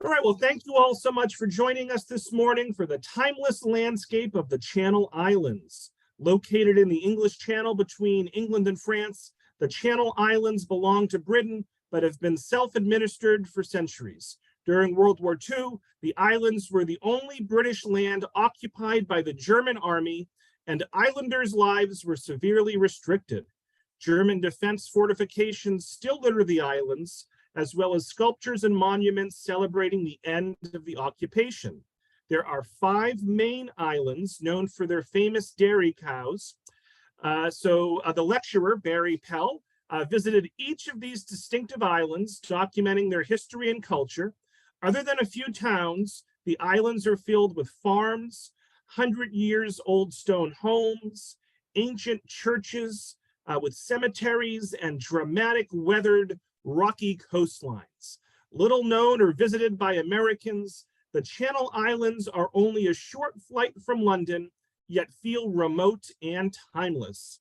All right, well, thank you all so much for joining us this morning for the timeless landscape of the Channel Islands. Located in the English Channel between England and France, the Channel Islands belong to Britain, but have been self-administered for centuries. During World War II, the islands were the only British land occupied by the German army, and islanders' lives were severely restricted. German defense fortifications still litter the islands, as well as sculptures and monuments celebrating the end of the occupation. There are 5 main islands known for their famous dairy cows. The lecturer, Barry Pell, visited each of these distinctive islands, documenting their history and culture. Other than a few towns, the islands are filled with farms, 100-year-old stone homes, ancient churches with cemeteries, and dramatic weathered rocky coastlines. Little known or visited by Americans, the Channel Islands are only a short flight from London, yet feel remote and timeless.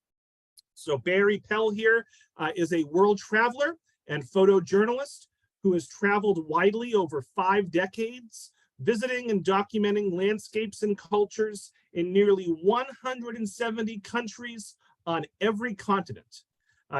So Barry Pell here is a world traveler and photojournalist who has traveled widely over 5 decades, visiting and documenting landscapes and cultures in nearly 170 countries on every continent.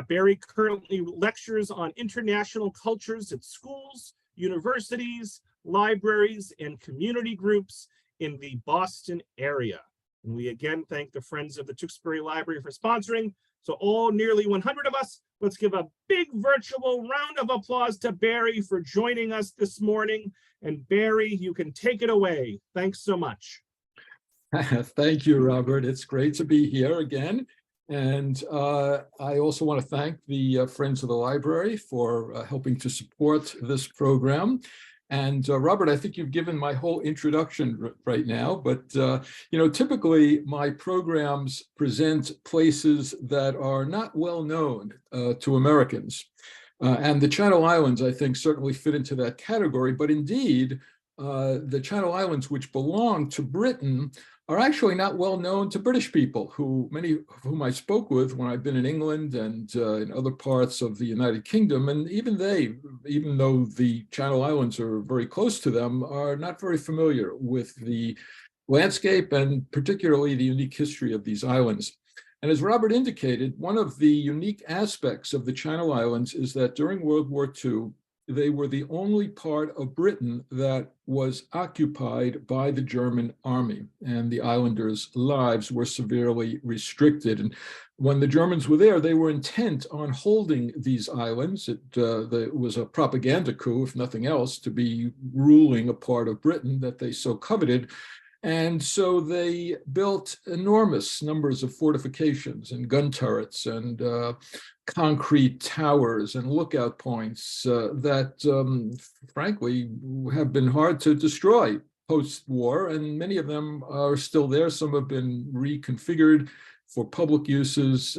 Barry currently lectures on international cultures at schools, universities, libraries, and community groups in the Boston area. And we again thank the Friends of the Tewksbury Library for sponsoring. So all nearly 100 of us, let's give a big virtual round of applause to Barry for joining us this morning. And Barry, you can take it away. Thanks so much. Thank you, Robert. It's great to be here again. And I also want to thank the Friends of the Library for helping to support this program. And Robert, I think you've given my whole introduction right now, but typically my programs present places that are not well known to Americans. And the Channel Islands, I think, certainly fit into that category. But indeed, the Channel Islands, which belong to Britain, are actually not well known to British people, many of whom I spoke with when I've been in England and in other parts of the United Kingdom. And even they, even though the Channel Islands are very close to them, are not very familiar with the landscape and particularly the unique history of these islands. And as Robert indicated, one of the unique aspects of the Channel Islands is that during World War II, they were the only part of Britain that was occupied by the German army, and the islanders' lives were severely restricted. And when the Germans were there, they were intent on holding these islands. It was a propaganda coup, if nothing else, to be ruling a part of Britain that they so coveted. And so they built enormous numbers of fortifications and gun turrets and concrete towers and lookout points that, frankly, have been hard to destroy post-war. And many of them are still there. Some have been reconfigured for public uses,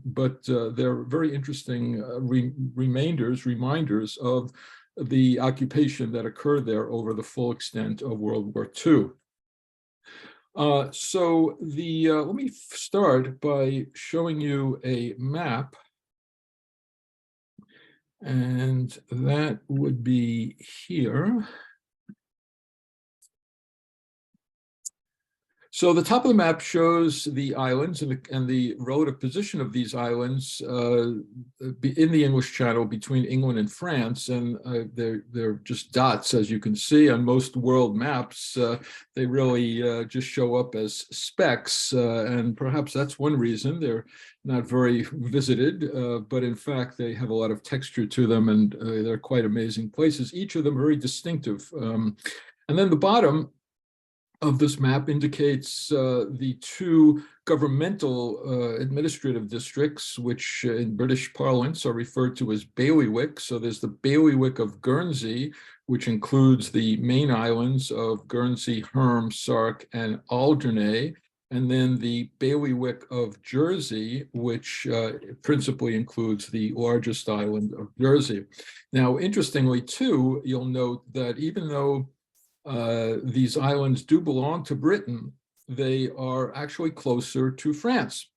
but they're very interesting reminders of the occupation that occurred there over the full extent of World War II. Let me start by showing you a map, and that would be here. So the top of the map shows the islands and the relative position of these islands in the English Channel between England and France. And they're just dots, as you can see on most world maps. They really just show up as specks. And perhaps that's one reason they're not very visited. But in fact, they have a lot of texture to them, and they're quite amazing places. Each of them very distinctive. And then the bottom of this map indicates the 2 governmental administrative districts, which in British parlance are referred to as bailiwicks. So there's the bailiwick of Guernsey, which includes the main islands of Guernsey, Herm, Sark, and Alderney. And then the bailiwick of Jersey, which principally includes the largest island of Jersey. Now, interestingly, too, you'll note that even though these islands do belong to Britain, they are actually closer to France.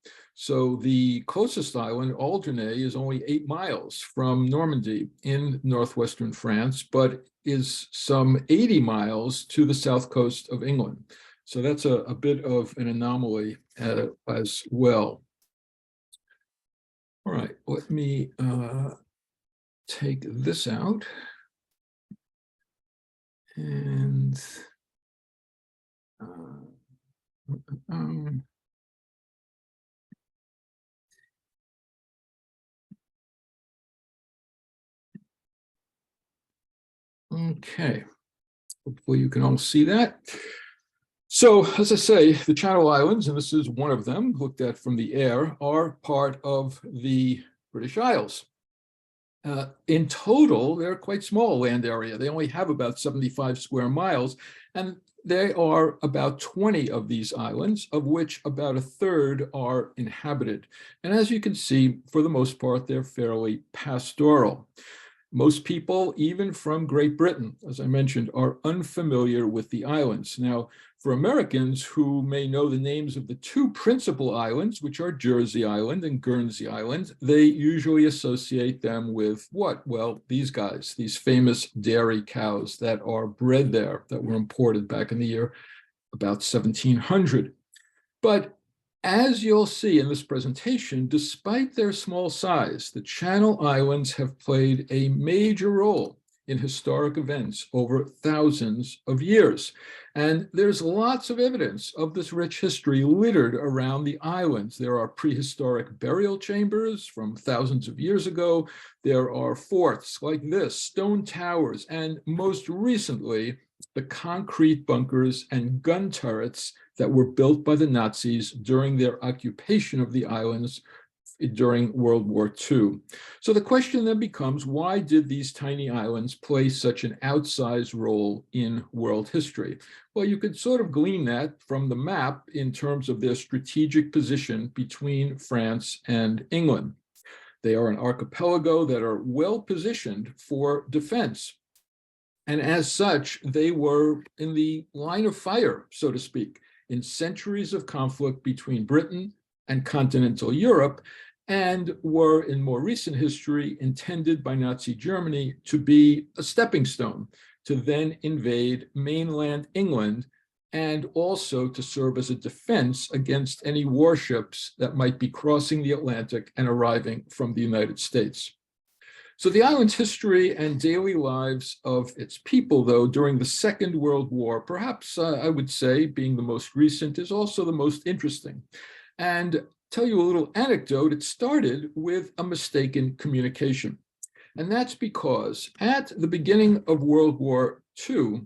So the closest island, Alderney, is only 8 miles from Normandy in northwestern France, but is some 80 miles to the south coast of England. So that's a bit of an anomaly as well. All right, let me take this out. And okay, hopefully you can all see that. So, as I say, the Channel Islands, and this is one of them, looked at from the air, are part of the British Isles. In total, they're quite small land area. They only have about 75 square miles, and there are about 20 of these islands, of which about a third are inhabited. And as you can see, for the most part, they're fairly pastoral. Most people, even from Great Britain, as I mentioned, are unfamiliar with the islands. Now, for Americans who may know the names of the two principal islands, which are Jersey Island and Guernsey Island, they usually associate them with what? Well, these guys, these famous dairy cows that are bred there, that were imported back in the year about 1700. But as you'll see in this presentation, despite their small size, the Channel Islands have played a major role in historic events over thousands of years. And there's lots of evidence of this rich history littered around the islands. There are prehistoric burial chambers from thousands of years ago. There are forts like this, stone towers, and most recently, the concrete bunkers and gun turrets that were built by the Nazis during their occupation of the islands during World War II. So the question then becomes, why did these tiny islands play such an outsized role in world history? Well, you could sort of glean that from the map in terms of their strategic position between France and England. They are an archipelago that are well positioned for defense. And as such, they were in the line of fire, so to speak, in centuries of conflict between Britain and continental Europe, and were in more recent history intended by Nazi Germany to be a stepping stone to then invade mainland England, and also to serve as a defense against any warships that might be crossing the Atlantic and arriving from the United States. So the island's history and daily lives of its people, though, during the Second World War, perhaps I would say, being the most recent, is also the most interesting. And tell you a little anecdote, it started with a mistaken communication. And that's because at the beginning of World War II,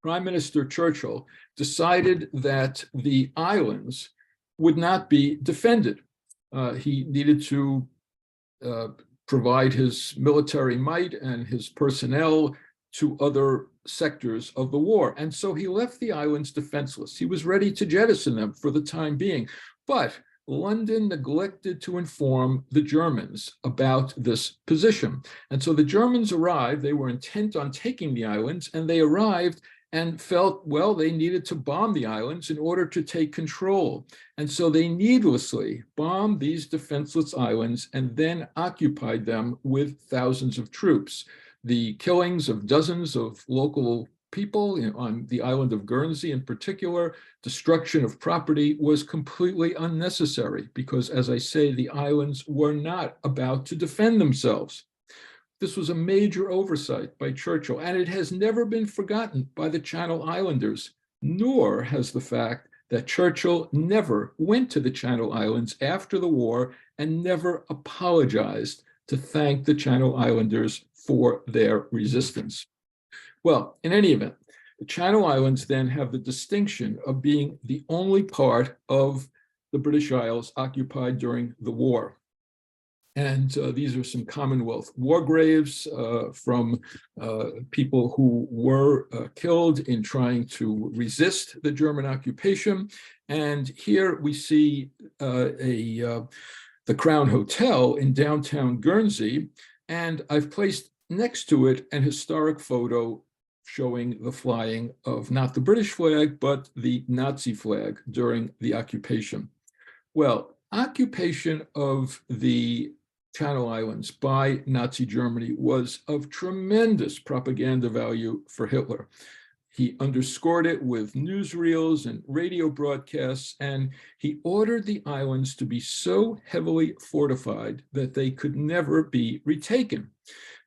Prime Minister Churchill decided that the islands would not be defended. He needed to provide his military might and his personnel to other sectors of the war. And so he left the islands defenseless. He was ready to jettison them for the time being. But London neglected to inform the Germans about this position. And so the Germans arrived, they were intent on taking the islands, and they arrived and felt, well, they needed to bomb the islands in order to take control. And so they needlessly bombed these defenseless islands and then occupied them with thousands of troops. The killings of dozens of local people on the island of Guernsey in particular, destruction of property was completely unnecessary because, as I say, the islands were not about to defend themselves. This was a major oversight by Churchill, and it has never been forgotten by the Channel Islanders, nor has the fact that Churchill never went to the Channel Islands after the war and never apologized to thank the Channel Islanders for their resistance. Well, in any event, the Channel Islands then have the distinction of being the only part of the British Isles occupied during the war. And these are some Commonwealth war graves from people who were killed in trying to resist the German occupation. And here we see the Crown Hotel in downtown Guernsey. And I've placed next to it an historic photo showing the flying of not the British flag, but the Nazi flag during the occupation. Well, occupation of the Channel Islands by Nazi Germany was of tremendous propaganda value for Hitler. He underscored it with newsreels and radio broadcasts, and he ordered the islands to be so heavily fortified that they could never be retaken.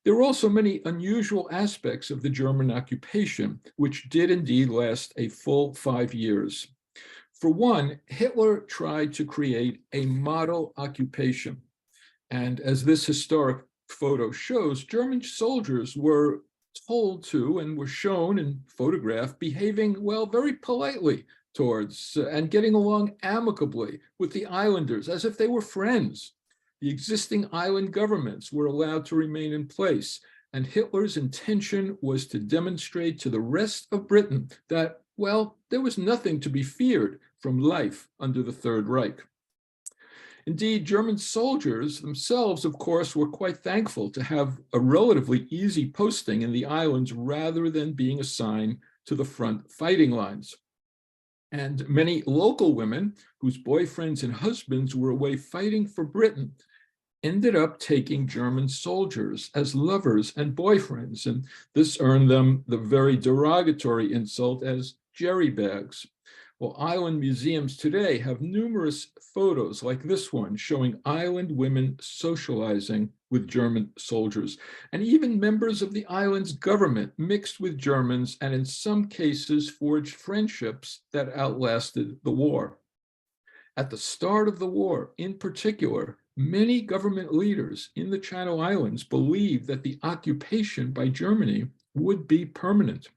There were also many unusual aspects of the German occupation, which did indeed last a full 5 years. For one, Hitler tried to create a model occupation. And as this historic photo shows, German soldiers were told to and were shown and photographed behaving, well, very politely towards and getting along amicably with the islanders as if they were friends. The existing island governments were allowed to remain in place, and Hitler's intention was to demonstrate to the rest of Britain that, well, there was nothing to be feared from life under the Third Reich. Indeed, German soldiers themselves, of course, were quite thankful to have a relatively easy posting in the islands rather than being assigned to the front fighting lines. And many local women whose boyfriends and husbands were away fighting for Britain ended up taking German soldiers as lovers and boyfriends, and this earned them the very derogatory insult as jerry bags. Well, island museums today have numerous photos like this one showing island women socializing with German soldiers, and even members of the island's government mixed with Germans and in some cases forged friendships that outlasted the war. At the start of the war, in particular, many government leaders in the Channel Islands believed that the occupation by Germany would be permanent.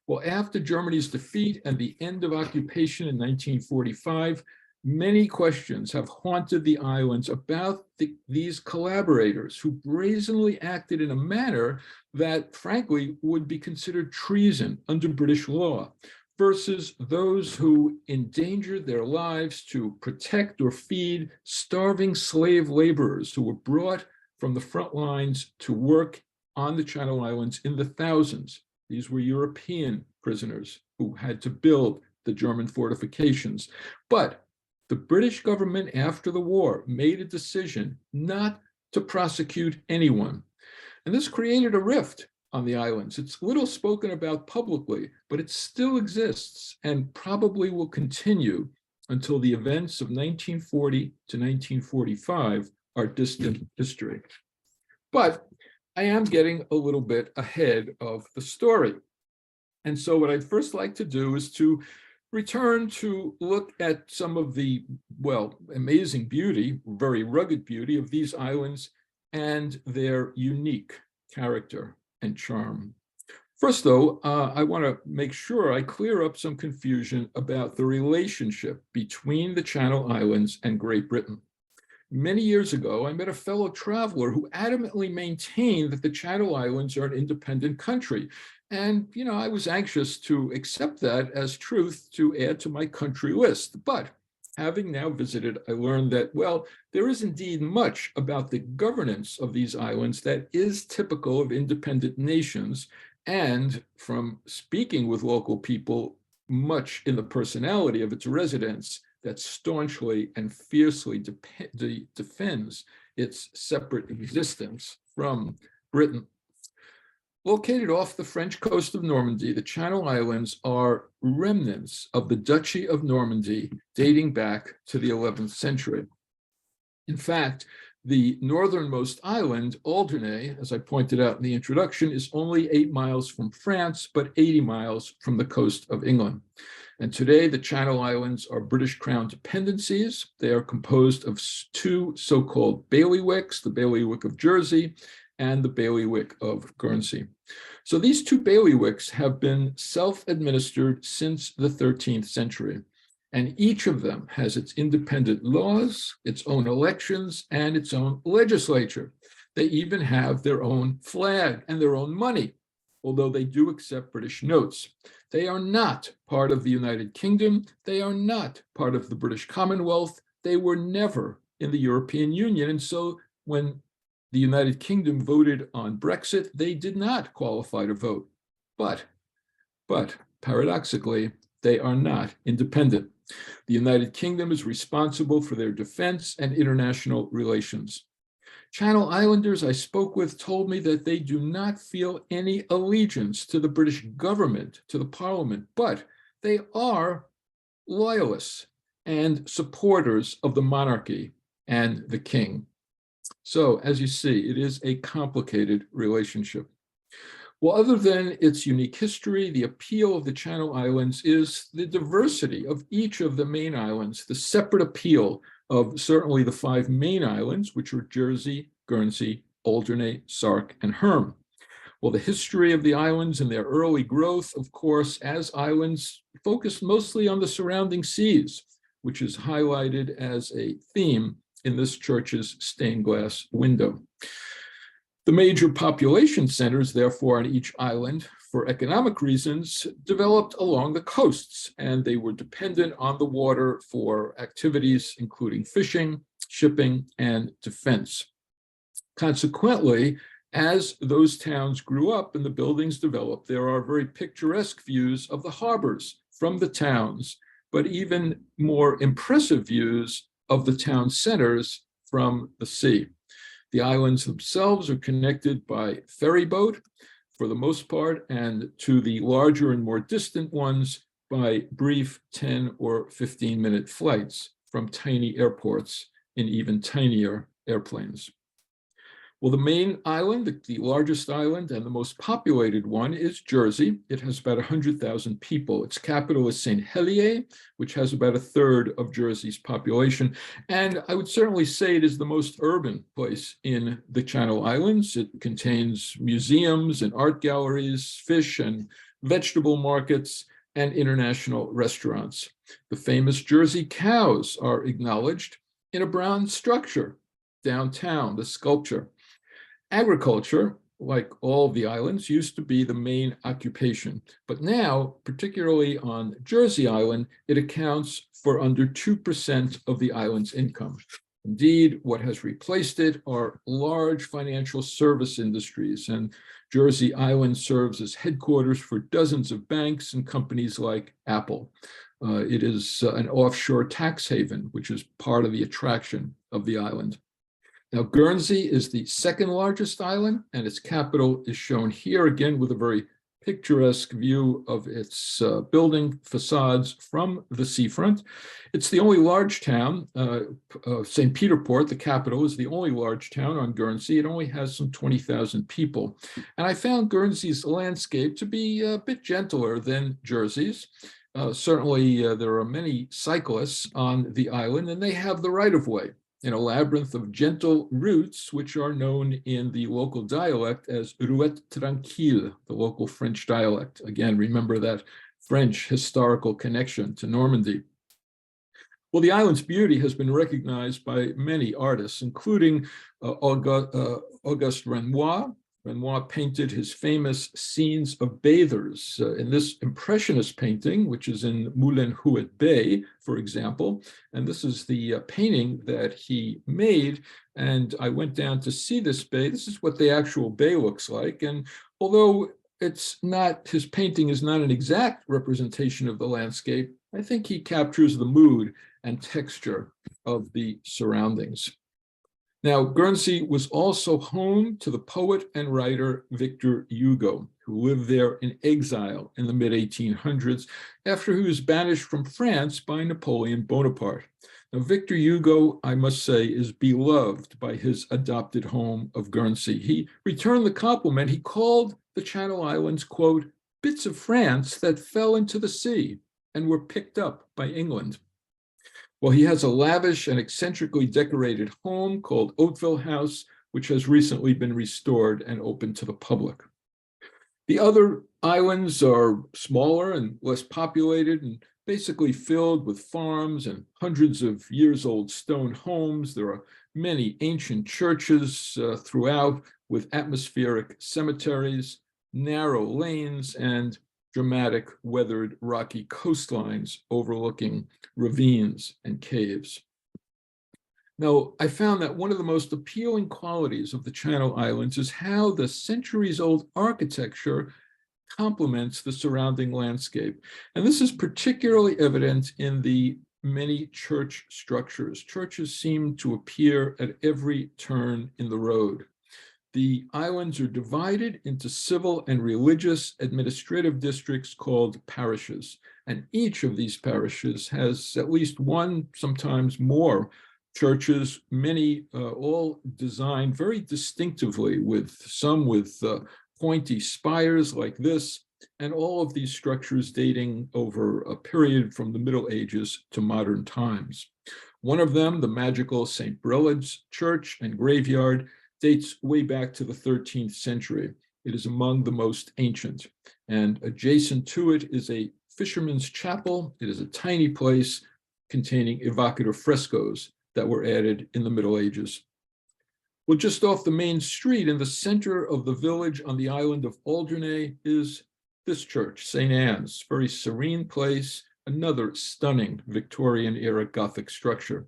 Well, after Germany's defeat and the end of occupation in 1945, many questions have haunted the islands about these collaborators who brazenly acted in a manner that, frankly, would be considered treason under British law, versus those who endangered their lives to protect or feed starving slave laborers who were brought from the front lines to work on the Channel Islands in the thousands. These were European prisoners who had to build the German fortifications. But the British government after the war made a decision not to prosecute anyone. And this created a rift on the islands. It's little spoken about publicly, but it still exists and probably will continue until the events of 1940 to 1945 are distant history. But I am getting a little bit ahead of the story. And so what I'd first like to do is to return to look at some of the, well, amazing beauty, very rugged beauty of these islands and their unique character and charm. First, though, I want to make sure I clear up some confusion about the relationship between the Channel Islands and Great Britain. Many years ago, I met a fellow traveler who adamantly maintained that the Channel Islands are an independent country. And, I was anxious to accept that as truth to add to my country list. But having now visited, I learned that, well, there is indeed much about the governance of these islands that is typical of independent nations. And from speaking with local people, much in the personality of its residents that staunchly and fiercely defends its separate existence from Britain. Located off the French coast of Normandy, the Channel Islands are remnants of the Duchy of Normandy dating back to the 11th century. In fact, the northernmost island, Alderney, as I pointed out in the introduction, is only 8 miles from France, but 80 miles from the coast of England. And today, the Channel Islands are British Crown dependencies. They are composed of 2 so-called bailiwicks, the bailiwick of Jersey and the bailiwick of Guernsey. So these 2 bailiwicks have been self-administered since the 13th century. And each of them has its independent laws, its own elections, and its own legislature. They even have their own flag and their own money, although they do accept British notes. They are not part of the United Kingdom. They are not part of the British Commonwealth. They were never in the European Union. And so when the United Kingdom voted on Brexit, they did not qualify to vote. But paradoxically, they are not independent. The United Kingdom is responsible for their defense and international relations. Channel Islanders I spoke with told me that they do not feel any allegiance to the British government, to the Parliament, but they are loyalists and supporters of the monarchy and the king. So, as you see, it is a complicated relationship. Well, other than its unique history, the appeal of the Channel Islands is the diversity of each of the main islands, the separate appeal of certainly the 5 main islands, which are Jersey, Guernsey, Alderney, Sark, and Herm. Well, the history of the islands and their early growth, of course, as islands focused mostly on the surrounding seas, which is highlighted as a theme in this church's stained glass window. The major population centers, therefore, on each island, for economic reasons, developed along the coasts, and they were dependent on the water for activities including fishing, shipping, and defense. Consequently, as those towns grew up and the buildings developed, there are very picturesque views of the harbors from the towns, but even more impressive views of the town centers from the sea. The islands themselves are connected by ferry boat for the most part, and to the larger and more distant ones by brief 10 or 15-minute flights from tiny airports in even tinier airplanes. Well, the main island, the largest island and the most populated one, is Jersey. It has about 100,000 people. Its capital is St. Helier, which has about 1/3 of Jersey's population. And I would certainly say it is the most urban place in the Channel Islands. It contains museums and art galleries, fish and vegetable markets, and international restaurants. The famous Jersey cows are acknowledged in a bronze structure downtown, the sculpture. Agriculture, like all the islands, used to be the main occupation, but now, particularly on Jersey Island, it accounts for under 2% of the island's income. Indeed, what has replaced it are large financial service industries, and Jersey Island serves as headquarters for dozens of banks and companies like Apple. It is an offshore tax haven, which is part of the attraction of the island. Now, Guernsey is the second largest island, and its capital is shown here again with a very picturesque view of its building facades from the seafront. It's the only large town. St. Peter Port, the capital, is the only large town on Guernsey. It only has some 20,000 people. And I found Guernsey's landscape to be a bit gentler than Jersey's. Certainly, there are many cyclists on the island, and they have the right-of-way in a labyrinth of gentle routes, which are known in the local dialect as rouette tranquille, the local French dialect. Again, remember that French historical connection to Normandy. Well, the island's beauty has been recognized by many artists, including Auguste Renoir. Renoir painted his famous scenes of bathers in this impressionist painting, which is in Moulin Huet Bay, for example. And this is the painting that he made. And I went down to see this bay. This is what the actual bay looks like. And although it's not, his painting is not an exact representation of the landscape, I think he captures the mood and texture of the surroundings. Now, Guernsey was also home to the poet and writer Victor Hugo, who lived there in exile in the mid-1800s after he was banished from France by Napoleon Bonaparte. Now, Victor Hugo, I must say, is beloved by his adopted home of Guernsey. He returned the compliment. He called the Channel Islands, quote, bits of France that fell into the sea and were picked up by England. Well, he has a lavish and eccentrically decorated home called Hauteville House, which has recently been restored and open to the public. The other islands are smaller and less populated and basically filled with farms and hundreds of years-old stone homes. There are many ancient churches throughout with atmospheric cemeteries, narrow lanes, and dramatic weathered rocky coastlines overlooking ravines and caves. Now, I found that one of the most appealing qualities of the Channel Islands is how the centuries-old architecture complements the surrounding landscape. And this is particularly evident in the many church structures. Churches seem to appear at every turn in the road. The islands are divided into civil and religious administrative districts called parishes. And each of these parishes has at least one, sometimes more, churches, many all designed very distinctively, with some with pointy spires like this, and all of these structures dating over a period from the Middle Ages to modern times. One of them, the magical St. Brillade's Church and Graveyard, dates way back to the 13th century. It is among the most ancient. And adjacent to it is a fisherman's chapel. It is a tiny place containing evocative frescoes that were added in the Middle Ages. Well, just off the main street in the center of the village on the island of Alderney is this church, St. Anne's, very serene place, another stunning Victorian era Gothic structure.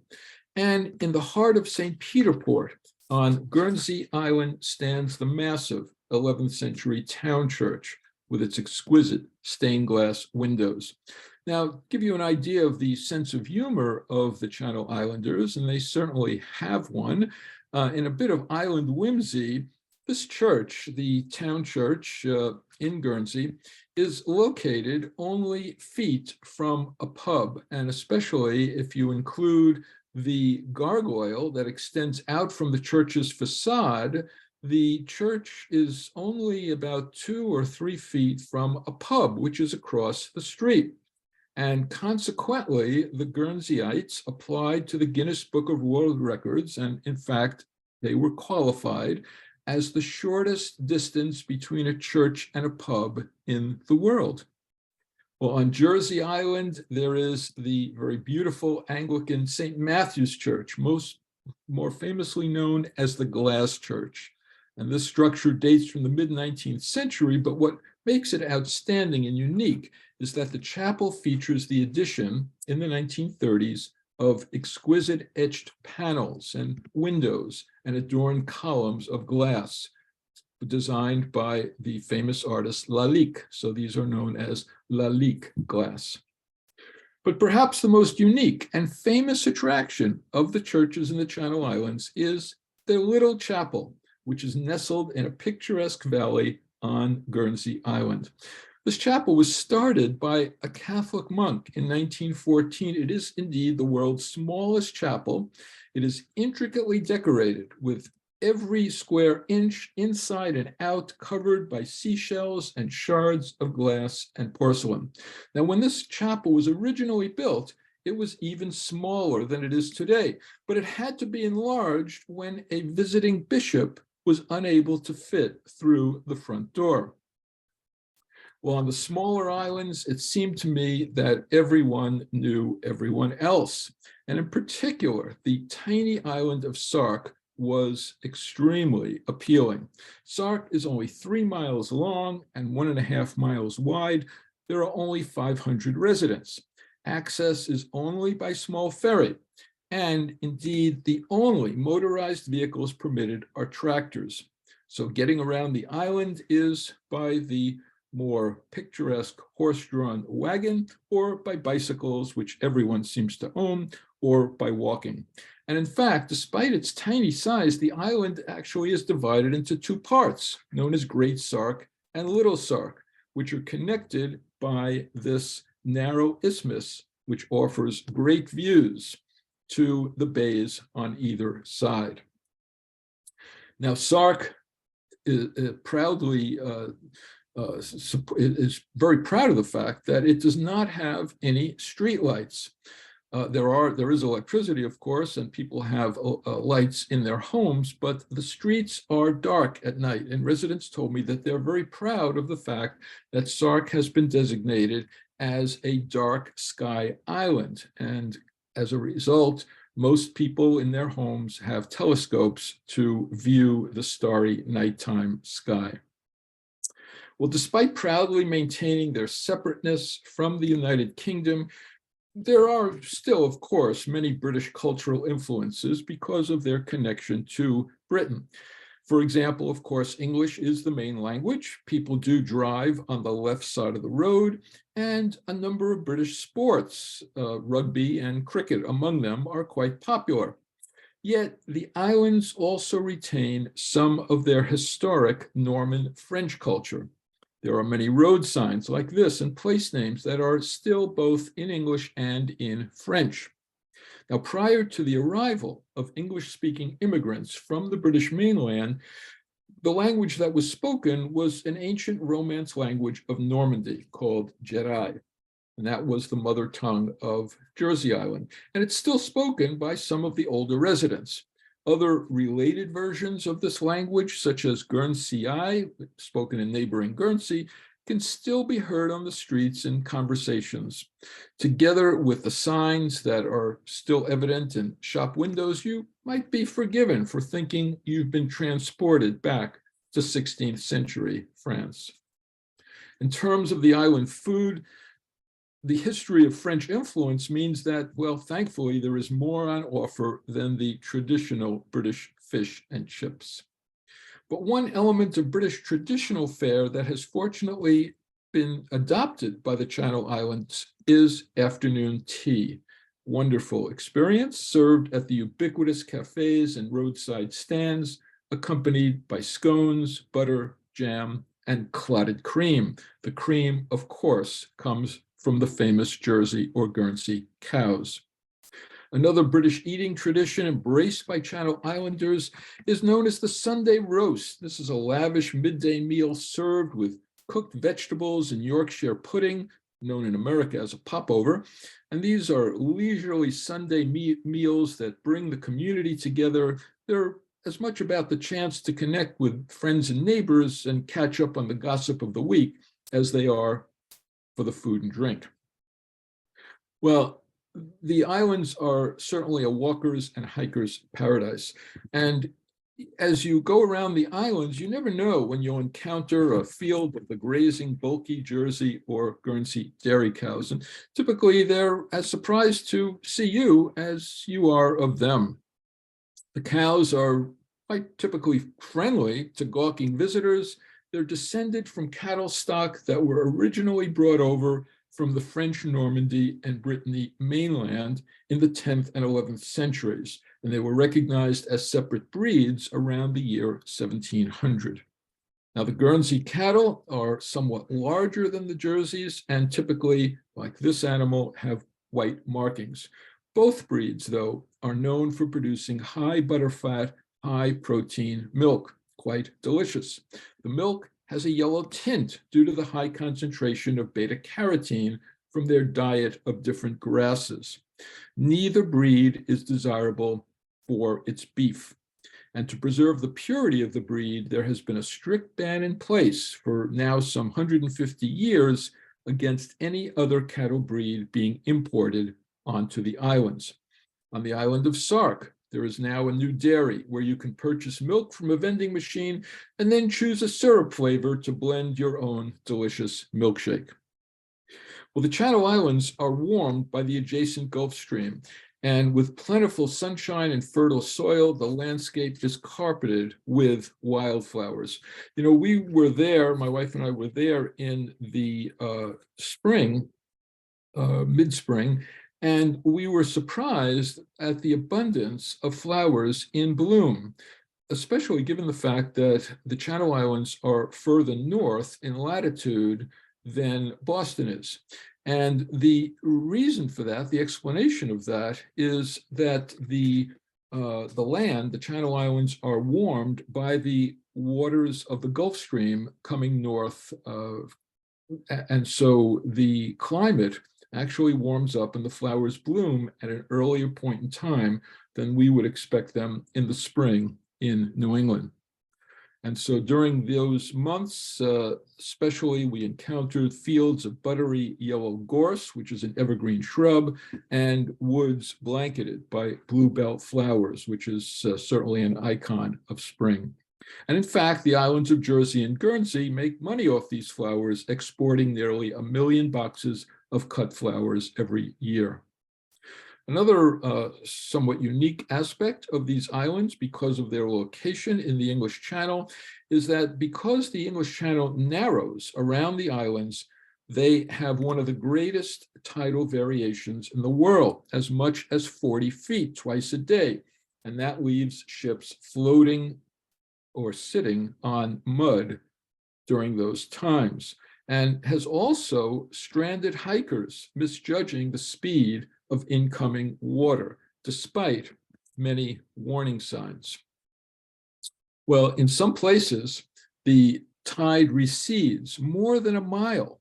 And in the heart of St. Peter Port on Guernsey Island stands the massive 11th century town church with its exquisite stained glass windows. Now, give you an idea of the sense of humor of the Channel Islanders, and they certainly have one. In a bit of island whimsy, this church, the town church in Guernsey, is located only feet from a pub, and especially if you include the gargoyle that extends out from the church's facade, the church is only about 2 or 3 feet from a pub, which is across the street. And consequently, the Guernseyite applied to the Guinness Book of World Records, and in fact, they were qualified as the shortest distance between a church and a pub in the world. Well, on Jersey Island, there is the very beautiful Anglican St. Matthew's Church, more famously known as the Glass Church. And this structure dates from the mid-19th century, but what makes it outstanding and unique is that the chapel features the addition in the 1930s of exquisite etched panels and windows and adorned columns of glass designed by the famous artist Lalique. So these are known as Lalique glass. But perhaps the most unique and famous attraction of the churches in the Channel Islands is their little chapel, which is nestled in a picturesque valley on Guernsey Island. This chapel was started by a Catholic monk in 1914. It is indeed the world's smallest chapel. It is intricately decorated with every square inch inside and out covered by seashells and shards of glass and porcelain. Now, when this chapel was originally built, it was even smaller than it is today, but it had to be enlarged when a visiting bishop was unable to fit through the front door. Well, on the smaller islands, it seemed to me that everyone knew everyone else. And in particular, the tiny island of Sark was extremely appealing. Sark is only 3 miles long and 1.5 miles wide. There are only 500 residents. Access is only by small ferry. And indeed, the only motorized vehicles permitted are tractors. So getting around the island is by the more picturesque horse-drawn wagon, or by bicycles, which everyone seems to own, or by walking. And in fact, despite its tiny size, the island actually is divided into 2 parts, known as Great Sark and Little Sark, which are connected by this narrow isthmus, which offers great views to the bays on either side. Now, Sark is very proud of the fact that it does not have any streetlights. There is electricity, of course, and people have lights in their homes, but the streets are dark at night. And residents told me that they're very proud of the fact that Sark has been designated as a dark sky island. And as a result, most people in their homes have telescopes to view the starry nighttime sky. Well, despite proudly maintaining their separateness from the United Kingdom, there are still, of course, many British cultural influences because of their connection to Britain. For example, of course, English is the main language. People do drive on the left side of the road, and a number of British sports, rugby and cricket among them, are quite popular. Yet the islands also retain some of their historic Norman French culture. There are many road signs like this and place names that are still both in English and in French. Now, prior to the arrival of English-speaking immigrants from the British mainland, the language that was spoken was an ancient Romance language of Normandy called Jerai, and that was the mother tongue of Jersey Island. And it's still spoken by some of the older residents. Other related versions of this language, such as Guernsey, spoken in neighboring Guernsey, can still be heard on the streets in conversations. Together with the signs that are still evident in shop windows, you might be forgiven for thinking you've been transported back to 16th century France. In terms of the island food, the history of French influence means that, well, thankfully, there is more on offer than the traditional British fish and chips. But one element of British traditional fare that has fortunately been adopted by the Channel Islands is afternoon tea. Wonderful experience served at the ubiquitous cafes and roadside stands, accompanied by scones, butter, jam, and clotted cream. The cream, of course, comes from the famous Jersey or Guernsey cows. Another British eating tradition embraced by Channel Islanders is known as the Sunday roast. This is a lavish midday meal served with cooked vegetables and Yorkshire pudding, known in America as a popover. And these are leisurely Sunday meals that bring the community together. They're as much about the chance to connect with friends and neighbors and catch up on the gossip of the week as they are for the food and drink. Well, the islands are certainly a walker's and hiker's paradise. And as you go around the islands, you never know when you'll encounter a field of the grazing, bulky Jersey or Guernsey dairy cows. And typically they're as surprised to see you as you are of them. The cows are quite typically friendly to gawking visitors. They're descended from cattle stock that were originally brought over from the French Normandy and Brittany mainland in the 10th and 11th centuries, and they were recognized as separate breeds around the year 1700. Now, the Guernsey cattle are somewhat larger than the Jerseys and typically, like this animal, have white markings. Both breeds, though, are known for producing high butterfat, high protein milk, quite delicious. The milk has a yellow tint due to the high concentration of beta-carotene from their diet of different grasses. Neither breed is desirable for its beef. And to preserve the purity of the breed, there has been a strict ban in place for now some 150 years against any other cattle breed being imported onto the islands. On the island of Sark, there is now a new dairy where you can purchase milk from a vending machine and then choose a syrup flavor to blend your own delicious milkshake. Well, the Channel Islands are warmed by the adjacent Gulf Stream, and with plentiful sunshine and fertile soil, the landscape is carpeted with wildflowers. You know, we were there, my wife and I were there in the spring, mid-spring, and we were surprised at the abundance of flowers in bloom, especially given the fact that the Channel Islands are further north in latitude than Boston is. And the reason for that, the explanation of that, is that the land, the Channel Islands, are warmed by the waters of the Gulf Stream coming north, and so the climate actually warms up and the flowers bloom at an earlier point in time than we would expect them in the spring in New England. And so during those months, especially, we encountered fields of buttery yellow gorse, which is an evergreen shrub, and woods blanketed by bluebell flowers, which is certainly an icon of spring. And in fact, the islands of Jersey and Guernsey make money off these flowers, exporting nearly 1 million boxes of cut flowers every year. Another somewhat unique aspect of these islands, because of their location in the English Channel, is that because the English Channel narrows around the islands, they have one of the greatest tidal variations in the world, as much as 40 feet twice a day. And that leaves ships floating or sitting on mud during those times, and has also stranded hikers misjudging the speed of incoming water, despite many warning signs. Well, in some places, the tide recedes more than a mile,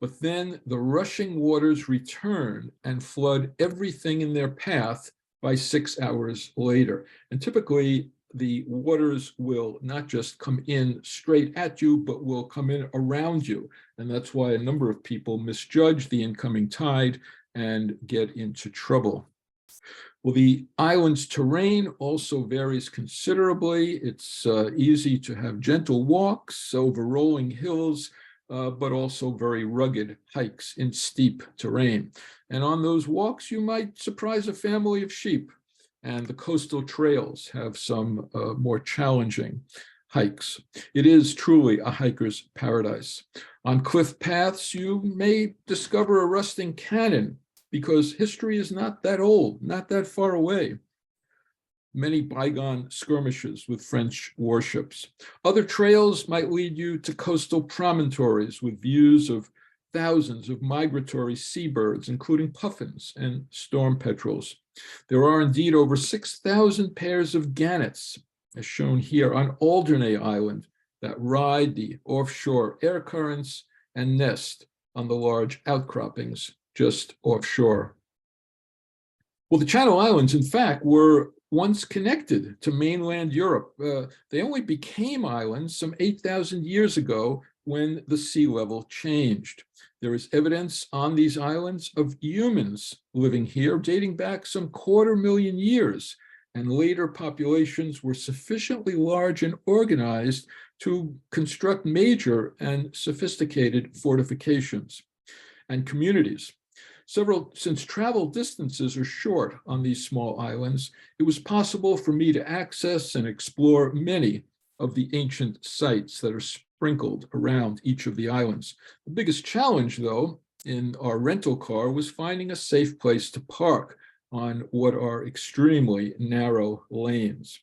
but then the rushing waters return and flood everything in their path by 6 hours later. And typically, the waters will not just come in straight at you, but will come in around you. And that's why a number of people misjudge the incoming tide and get into trouble. Well, the island's terrain also varies considerably. It's easy to have gentle walks over rolling hills, but also very rugged hikes in steep terrain. And on those walks, you might surprise a family of sheep. And the coastal trails have some more challenging hikes. It is truly a hiker's paradise. On cliff paths, you may discover a rusting cannon, because history is not that old, not that far away. Many bygone skirmishes with French warships. Other trails might lead you to coastal promontories with views of thousands of migratory seabirds, including puffins and storm petrels. There are indeed over 6,000 pairs of gannets, as shown here on Alderney Island, that ride the offshore air currents and nest on the large outcroppings just offshore. Well, the Channel Islands, in fact, were once connected to mainland Europe. They only became islands some 8,000 years ago when the sea level changed. There is evidence on these islands of humans living here dating back some 250,000 years, and later populations were sufficiently large and organized to construct major and sophisticated fortifications and communities. Since travel distances are short on these small islands, it was possible for me to access and explore many of the ancient sites that are sprinkled around each of the islands. The biggest challenge, though, in our rental car was finding a safe place to park on what are extremely narrow lanes.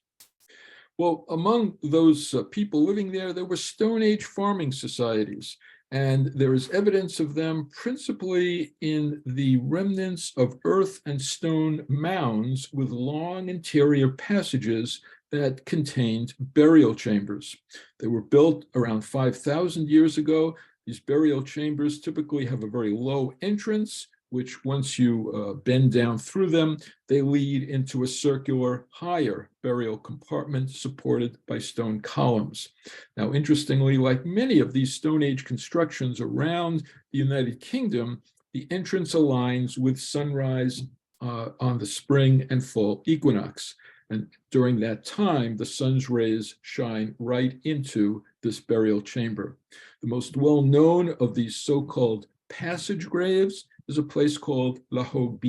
Well, among those people living there, there were Stone Age farming societies, and there is evidence of them principally in the remnants of earth and stone mounds with long interior passages that contained burial chambers. They were built around 5,000 years ago. These burial chambers typically have a very low entrance, which once you bend down through them, they lead into a circular, higher burial compartment supported by stone columns. Now, interestingly, like many of these Stone Age constructions around the United Kingdom, the entrance aligns with sunrise on the spring and fall equinox. And during that time, the sun's rays shine right into this burial chamber. The most well-known of these so-called passage graves is a place called La Hogue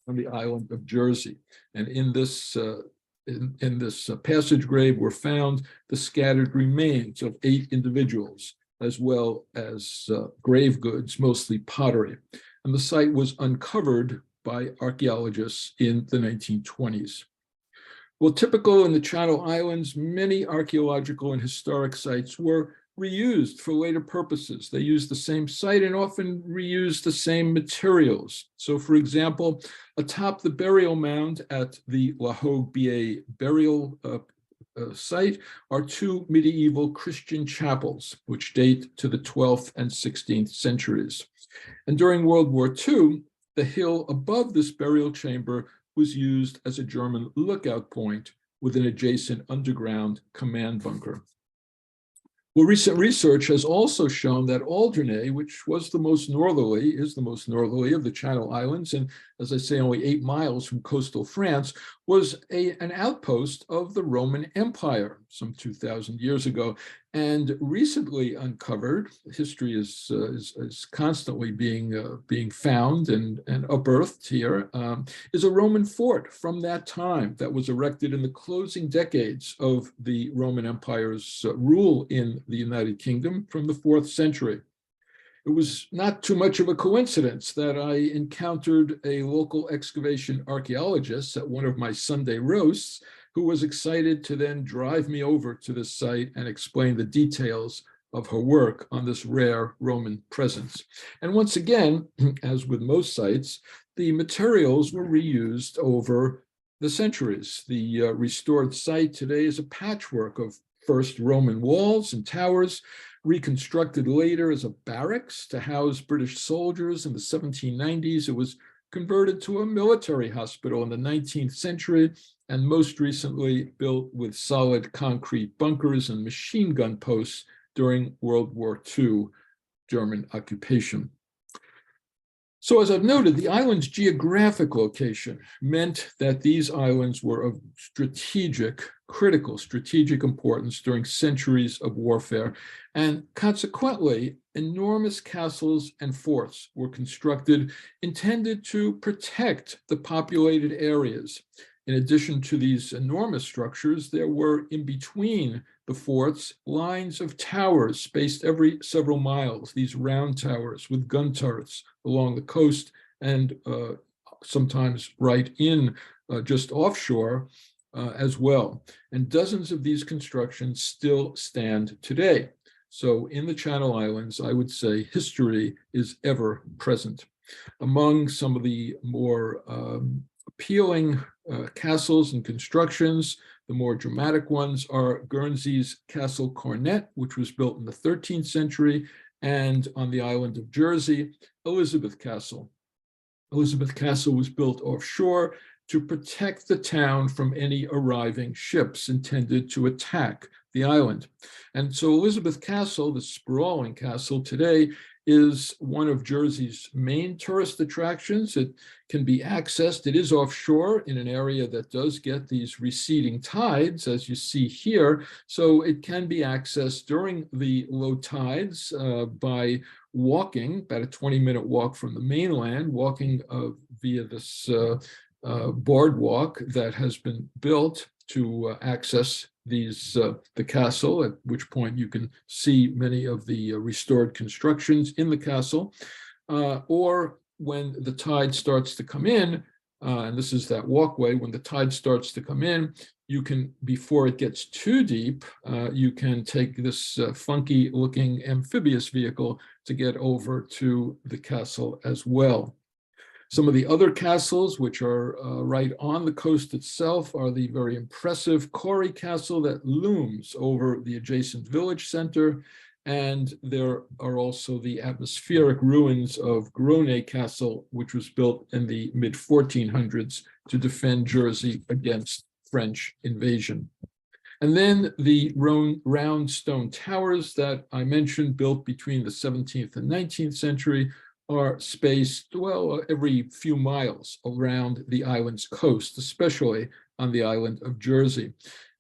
on the island of Jersey. And in this passage grave were found the scattered remains of 8 individuals, as well as grave goods, mostly pottery. And the site was uncovered by archaeologists in the 1920s. Well, typical in the Channel Islands, many archaeological and historic sites were reused for later purposes. They used the same site and often reused the same materials. So, for example, atop the burial mound at the La Hogue burial site are 2 medieval Christian chapels, which date to the 12th and 16th centuries. And during World War II, the hill above this burial chamber was used as a German lookout point with an adjacent underground command bunker. Well, recent research has also shown that Alderney, which was the most northerly, is the most northerly of the Channel Islands, and as I say, only 8 miles from coastal France, was an outpost of the Roman Empire some 2,000 years ago, and recently uncovered. History is constantly being found and unearthed here. Is a Roman fort from that time that was erected in the closing decades of the Roman Empire's rule in the United Kingdom from the 4th century. It was not too much of a coincidence that I encountered a local excavation archaeologist at one of my Sunday roasts who was excited to then drive me over to this site and explain the details of her work on this rare Roman presence. And once again, as with most sites, the materials were reused over the centuries. The restored site today is a patchwork of first Roman walls and towers, reconstructed later as a barracks to house British soldiers in the 1790s. It was converted to a military hospital in the 19th century, and most recently built with solid concrete bunkers and machine gun posts during World War II German occupation. So as I've noted, the island's geographic location meant that these islands were of critical strategic importance during centuries of warfare, and consequently, enormous castles and forts were constructed intended to protect the populated areas. In addition to these enormous structures, there were in between the forts lines of towers spaced every several miles, these round towers with gun turrets along the coast and sometimes right in just offshore as well. And dozens of these constructions still stand today. So in the Channel Islands, I would say history is ever present. Among some of the more appealing castles and constructions, the more dramatic ones are Guernsey's Castle Cornet, which was built in the 13th century, and on the island of Jersey, Elizabeth Castle. Elizabeth Castle was built offshore to protect the town from any arriving ships intended to attack the island. And so Elizabeth Castle, the sprawling castle today, is one of Jersey's main tourist attractions. It can be accessed. It is offshore in an area that does get these receding tides, as you see here. So it can be accessed during the low tides by walking, about a 20-minute walk from the mainland, walking via this boardwalk that has been built to access the castle, at which point you can see many of the restored constructions in the castle, or when the tide starts to come in, and this is that walkway, when the tide starts to come in, you can, before it gets too deep, you can take this funky looking amphibious vehicle to get over to the castle as well. Some of the other castles, which are right on the coast itself, are the very impressive Corey Castle that looms over the adjacent village center. And there are also the atmospheric ruins of Grone Castle, which was built in the mid-1400s to defend Jersey against French invasion. And then the round stone towers that I mentioned, built between the 17th and 19th century, are spaced, well, every few miles around the island's coast, especially on the island of Jersey.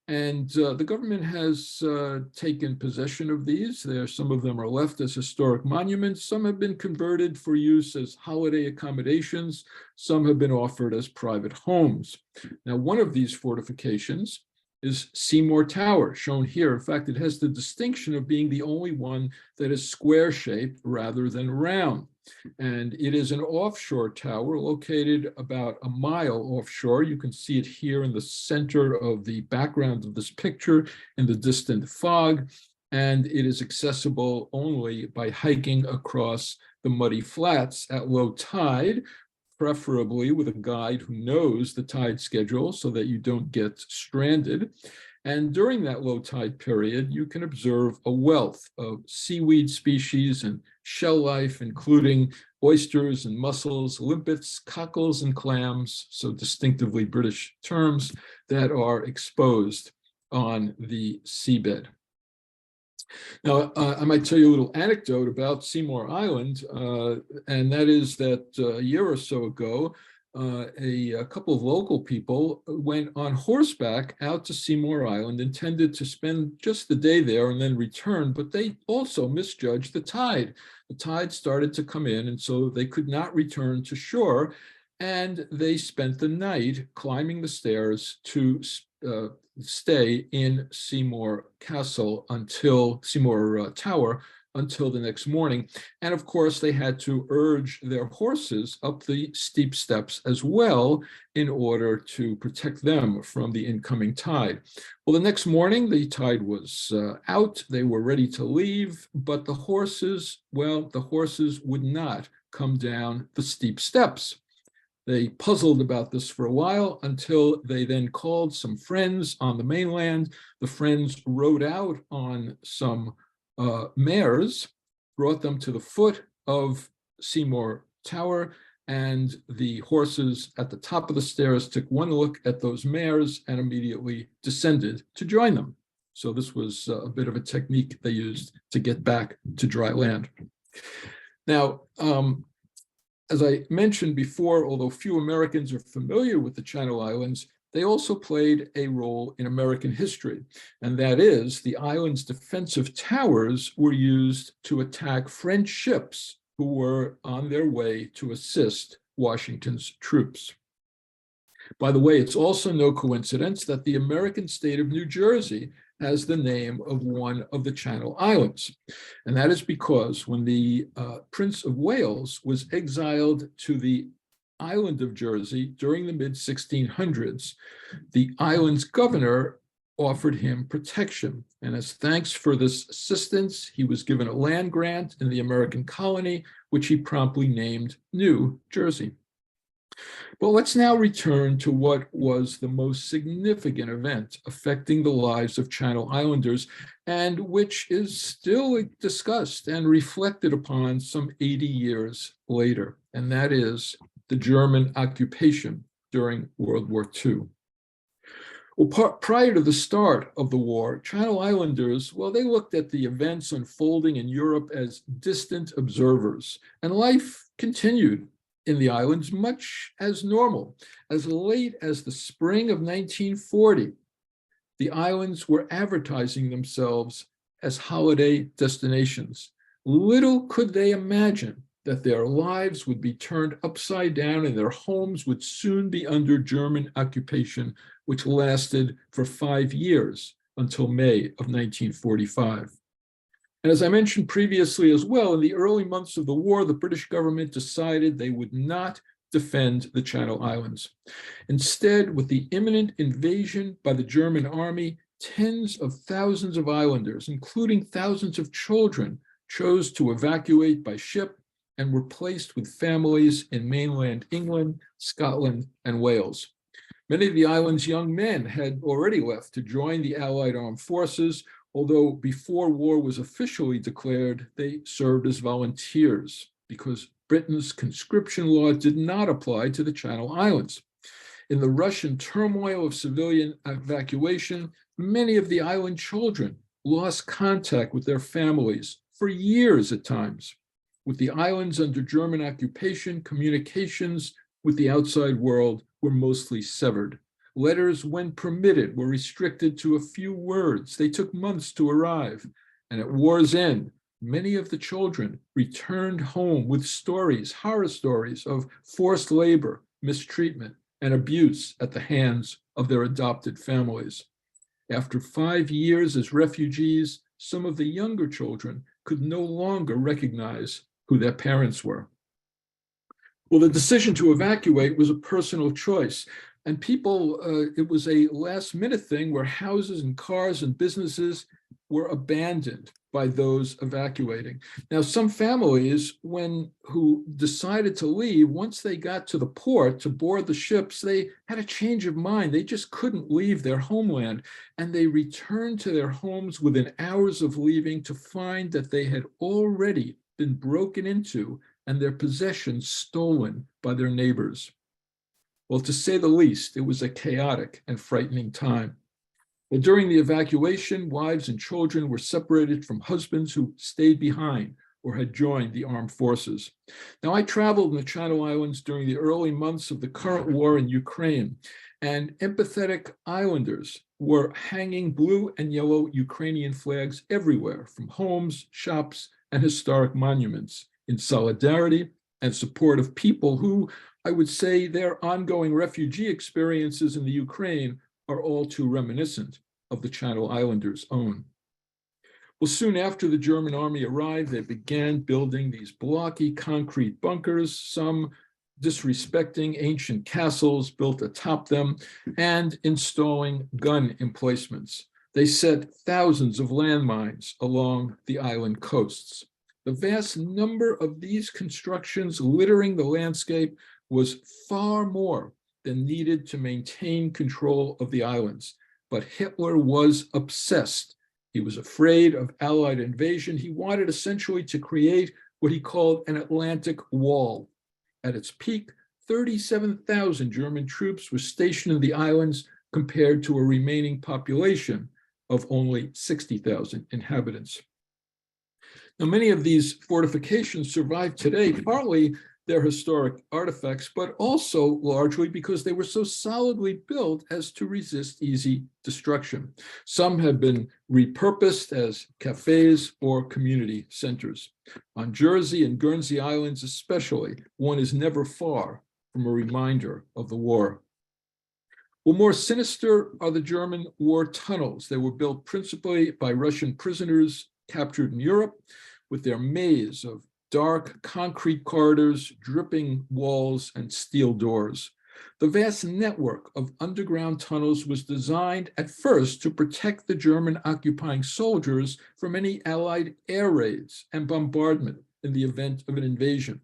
And the government has taken possession of these. Some of them are left as historic monuments. Some have been converted for use as holiday accommodations. Some have been offered as private homes. Now, one of these fortifications is Seymour Tower, shown here. In fact, it has the distinction of being the only one that is square-shaped rather than round. And it is an offshore tower located about a mile offshore. You can see it here in the center of the background of this picture in the distant fog. And it is accessible only by hiking across the muddy flats at low tide, preferably with a guide who knows the tide schedule so that you don't get stranded. And during that low tide period, you can observe a wealth of seaweed species and shell life, including oysters and mussels, limpets, cockles, and clams, so distinctively British terms, that are exposed on the seabed. Now, I might tell you a little anecdote about Seymour Island, and that is that a year or so ago, a couple of local people went on horseback out to Seymour Island, intended to spend just the day there and then return, but they also misjudged the tide. The tide started to come in, and so they could not return to shore, and they spent the night climbing the stairs to stay in Seymour Castle until Seymour Tower until the next morning. And of course, they had to urge their horses up the steep steps as well in order to protect them from the incoming tide. Well, the next morning, the tide was out. They were ready to leave, but the horses would not come down the steep steps. They puzzled about this for a while until they then called some friends on the mainland. The friends rode out on some mares, brought them to the foot of Seymour Tower, and the horses at the top of the stairs took one look at those mares and immediately descended to join them. So this was a bit of a technique they used to get back to dry land. Now, as I mentioned before, although few Americans are familiar with the Channel Islands, they also played a role in American history, and that is the island's defensive towers were used to attack French ships who were on their way to assist Washington's troops. By the way, it's also no coincidence that the American state of New Jersey has the name of one of the Channel Islands. And that is because when the Prince of Wales was exiled to the island of Jersey during the mid-1600s, the island's governor offered him protection. And as thanks for this assistance, he was given a land grant in the American colony, which he promptly named New Jersey. But let's now return to what was the most significant event affecting the lives of Channel Islanders, and which is still discussed and reflected upon some 80 years later, and that is the German occupation during World War II. Well, prior to the start of the war, Channel Islanders, well, they looked at the events unfolding in Europe as distant observers, and life continued in the islands much as normal. As late as the spring of 1940, the islands were advertising themselves as holiday destinations. Little could they imagine that their lives would be turned upside down and their homes would soon be under German occupation, which lasted for 5 years until May of 1945. And as I mentioned previously as well, in the early months of the war, the British government decided they would not defend the Channel Islands. Instead, with the imminent invasion by the German army, tens of thousands of islanders, including thousands of children, chose to evacuate by ship and were placed with families in mainland England, Scotland, and Wales. Many of the island's young men had already left to join the Allied armed forces, although before war was officially declared, they served as volunteers because Britain's conscription law did not apply to the Channel Islands. In the Russian turmoil of civilian evacuation, many of the island children lost contact with their families for years at times. With the islands under German occupation, communications with the outside world were mostly severed. Letters, when permitted, were restricted to a few words. They took months to arrive. And at war's end, many of the children returned home with stories, horror stories of forced labor, mistreatment, and abuse at the hands of their adopted families. After 5 years as refugees, some of the younger children could no longer recognize who their parents were. Well, the decision to evacuate was a personal choice. And people, it was a last-minute thing where houses and cars and businesses were abandoned by those evacuating. Now, some families, who decided to leave, once they got to the port to board the ships, they had a change of mind. They just couldn't leave their homeland, and they returned to their homes within hours of leaving to find that they had already been broken into and their possessions stolen by their neighbors. Well, to say the least, it was a chaotic and frightening time. Well, during the evacuation, wives and children were separated from husbands who stayed behind, or had joined the armed forces. Now, I traveled in the Channel Islands during the early months of the current war in Ukraine, and empathetic islanders were hanging blue and yellow Ukrainian flags everywhere, from homes, shops, and historic monuments, in solidarity and support of people who, I would say, their ongoing refugee experiences in the Ukraine are all too reminiscent of the Channel Islanders' own. Well, soon after the German army arrived, they began building these blocky concrete bunkers, some disrespecting ancient castles built atop them, and installing gun emplacements. They set thousands of landmines along the island coasts. The vast number of these constructions littering the landscape was far more than needed to maintain control of the islands. But Hitler was obsessed. He was afraid of Allied invasion. He wanted essentially to create what he called an Atlantic wall. At its peak, 37,000 German troops were stationed in the islands compared to a remaining population of only 60,000 inhabitants. Now, many of these fortifications survive today, partly their historic artifacts, but also largely because they were so solidly built as to resist easy destruction. Some have been repurposed as cafes or community centers. On Jersey and Guernsey Islands especially, one is never far from a reminder of the war. Well, more sinister are the German war tunnels. They were built principally by Russian prisoners captured in Europe, with their maze of dark concrete corridors, dripping walls, and steel doors. The vast network of underground tunnels was designed at first to protect the German occupying soldiers from any Allied air raids and bombardment in the event of an invasion.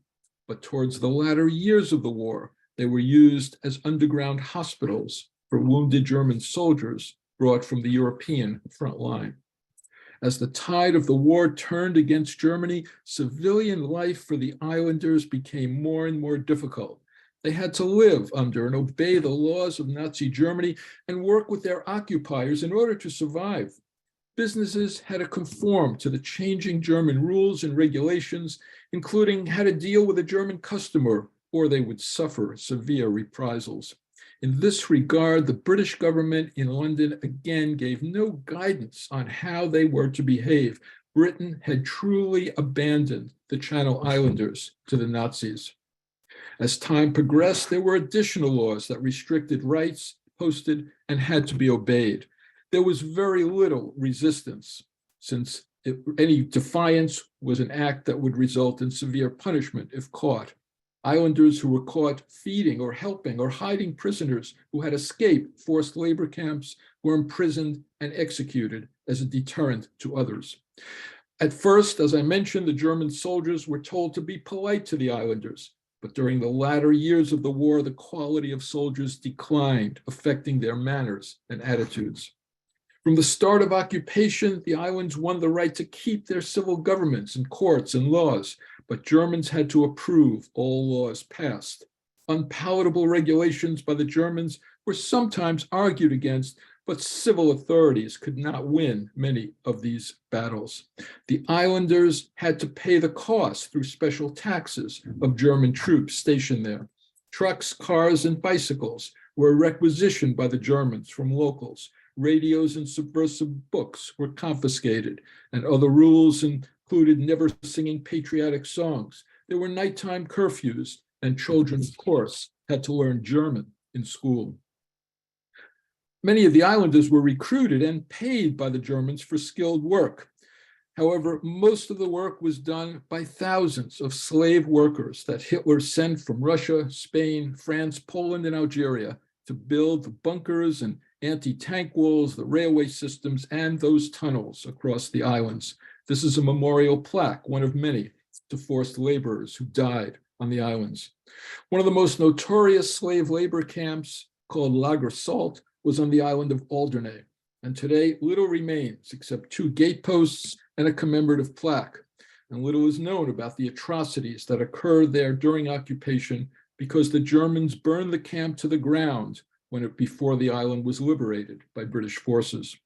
But towards the latter years of the war, they were used as underground hospitals for wounded German soldiers brought from the European front line. As the tide of the war turned against Germany, civilian life for the islanders became more and more difficult. They had to live under and obey the laws of Nazi Germany and work with their occupiers in order to survive. Businesses had to conform to the changing German rules and regulations, including how to deal with a German customer, or they would suffer severe reprisals. In this regard, the British government in London again gave no guidance on how they were to behave. Britain had truly abandoned the Channel Islanders to the Nazis. As time progressed, there were additional laws that restricted rights, posted, and had to be obeyed. There was very little resistance, since any defiance was an act that would result in severe punishment if caught. Islanders who were caught feeding or helping or hiding prisoners who had escaped forced labor camps were imprisoned and executed as a deterrent to others. At first, as I mentioned, the German soldiers were told to be polite to the islanders, but during the latter years of the war, the quality of soldiers declined, affecting their manners and attitudes. From the start of occupation, the islands won the right to keep their civil governments and courts and laws, but Germans had to approve all laws passed. Unpalatable regulations by the Germans were sometimes argued against, but civil authorities could not win many of these battles. The islanders had to pay the cost through special taxes of German troops stationed there. Trucks, cars, and bicycles were requisitioned by the Germans from locals. Radios and subversive books were confiscated, and other rules included never singing patriotic songs. There were nighttime curfews, and children, of course, had to learn German in school. Many of the islanders were recruited and paid by the Germans for skilled work. However, most of the work was done by thousands of slave workers that Hitler sent from Russia, Spain, France, Poland, and Algeria to build the bunkers and anti-tank walls, the railway systems, and those tunnels across the islands. This is a memorial plaque, one of many, to forced laborers who died on the islands. One of the most notorious slave labor camps, called Lager Salt, was on the island of Alderney, and today little remains except 2 gateposts and a commemorative plaque. And little is known about the atrocities that occurred there during occupation, because the Germans burned the camp to the ground before the island was liberated by British forces.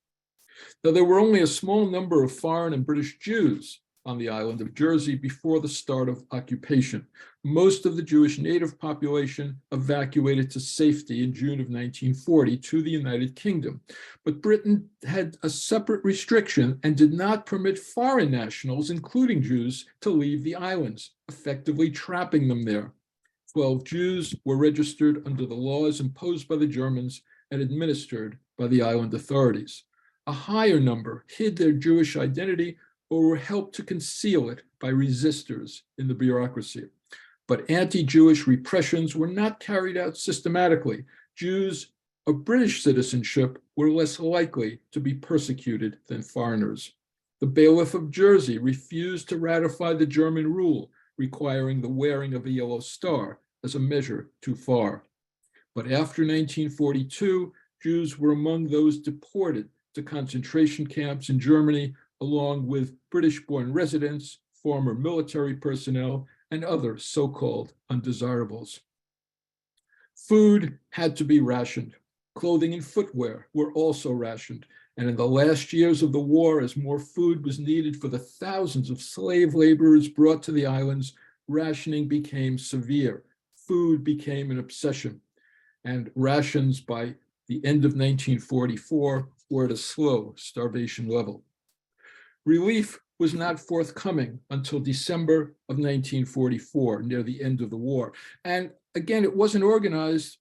Now, there were only a small number of foreign and British Jews on the island of Jersey before the start of occupation. Most of the Jewish native population evacuated to safety in June of 1940 to the United Kingdom. But Britain had a separate restriction and did not permit foreign nationals, including Jews, to leave the islands, effectively trapping them there. 12 Jews were registered under the laws imposed by the Germans and administered by the island authorities. A higher number hid their Jewish identity or were helped to conceal it by resistors in the bureaucracy. But anti-Jewish repressions were not carried out systematically. Jews of British citizenship were less likely to be persecuted than foreigners. The bailiff of Jersey refused to ratify the German rule requiring the wearing of a yellow star as a measure too far. But after 1942, Jews were among those deported to concentration camps in Germany, along with British-born residents, former military personnel, and other so-called undesirables. Food had to be rationed. Clothing and footwear were also rationed. And in the last years of the war, as more food was needed for the thousands of slave laborers brought to the islands, rationing became severe. Food became an obsession. And rations by the end of 1944 were at a slow starvation level. Relief was not forthcoming until December of 1944, near the end of the war. And again, it wasn't organized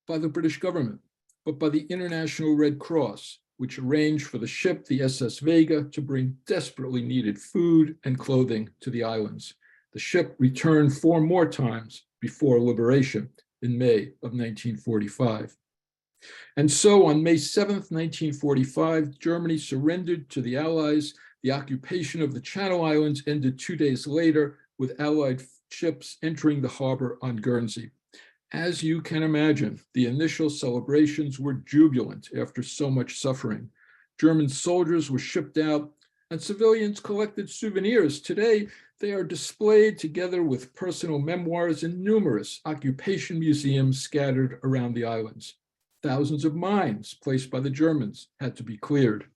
by the British government, but by the International Red Cross, which arranged for the ship, the SS Vega, to bring desperately needed food and clothing to the islands. The ship returned 4 more times before liberation in May of 1945. And so on May 7th, 1945, Germany surrendered to the Allies. The occupation of the Channel Islands ended 2 days later with Allied ships entering the harbor on Guernsey. As you can imagine, the initial celebrations were jubilant after so much suffering. German soldiers were shipped out and civilians collected souvenirs. Today, they are displayed together with personal memoirs in numerous occupation museums scattered around the islands. Thousands of mines placed by the Germans had to be cleared.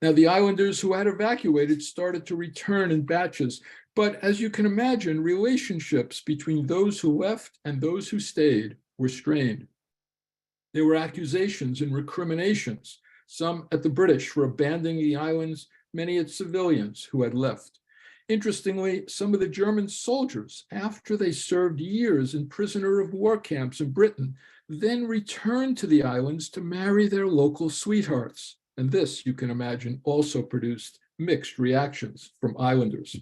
Now, the islanders who had evacuated started to return in batches, but as you can imagine, relationships between those who left and those who stayed were strained. There were accusations and recriminations, some at the British for abandoning the islands, many at civilians who had left. Interestingly, some of the German soldiers, after they served years in prisoner of war camps in Britain, then returned to the islands to marry their local sweethearts. And this, you can imagine, also produced mixed reactions from islanders.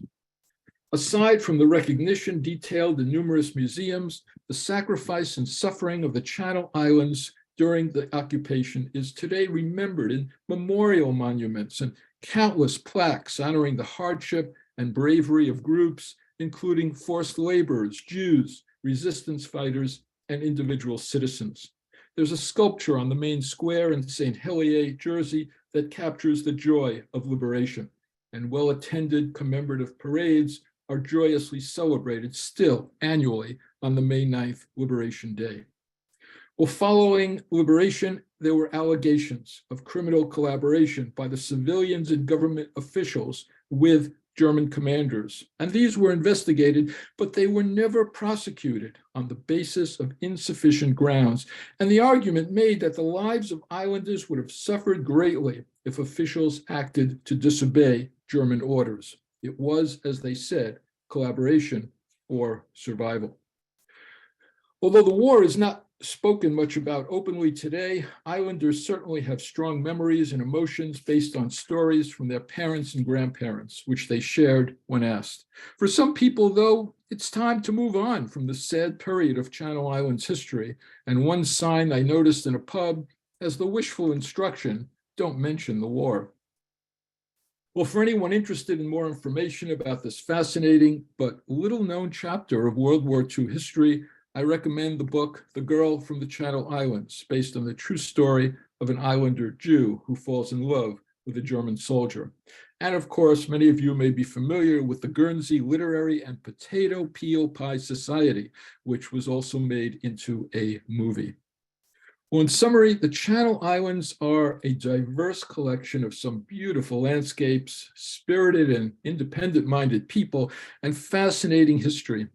Aside from the recognition detailed in numerous museums, the sacrifice and suffering of the Channel Islands during the occupation is today remembered in memorial monuments and countless plaques honoring the hardship and bravery of groups, including forced laborers, Jews, resistance fighters, and individual citizens. There's a sculpture on the main square in St. Helier, Jersey, that captures the joy of liberation, and well-attended commemorative parades are joyously celebrated still annually on the May 9th Liberation Day. Well, following liberation, there were allegations of criminal collaboration by the civilians and government officials with German commanders. And these were investigated, but they were never prosecuted on the basis of insufficient grounds. And the argument made that the lives of islanders would have suffered greatly if officials acted to disobey German orders. It was, as they said, collaboration or survival. Although the war is not spoken much about openly today, islanders certainly have strong memories and emotions based on stories from their parents and grandparents, which they shared when asked. For some people, though, it's time to move on from the sad period of Channel Islands history, and one sign I noticed in a pub has the wishful instruction, "Don't mention the war." Well, for anyone interested in more information about this fascinating but little-known chapter of World War II history, I recommend the book, The Girl from the Channel Islands, based on the true story of an islander Jew who falls in love with a German soldier. And of course, many of you may be familiar with the Guernsey Literary and Potato Peel Pie Society, which was also made into a movie. Well, in summary, the Channel Islands are a diverse collection of some beautiful landscapes, spirited and independent-minded people, and fascinating history.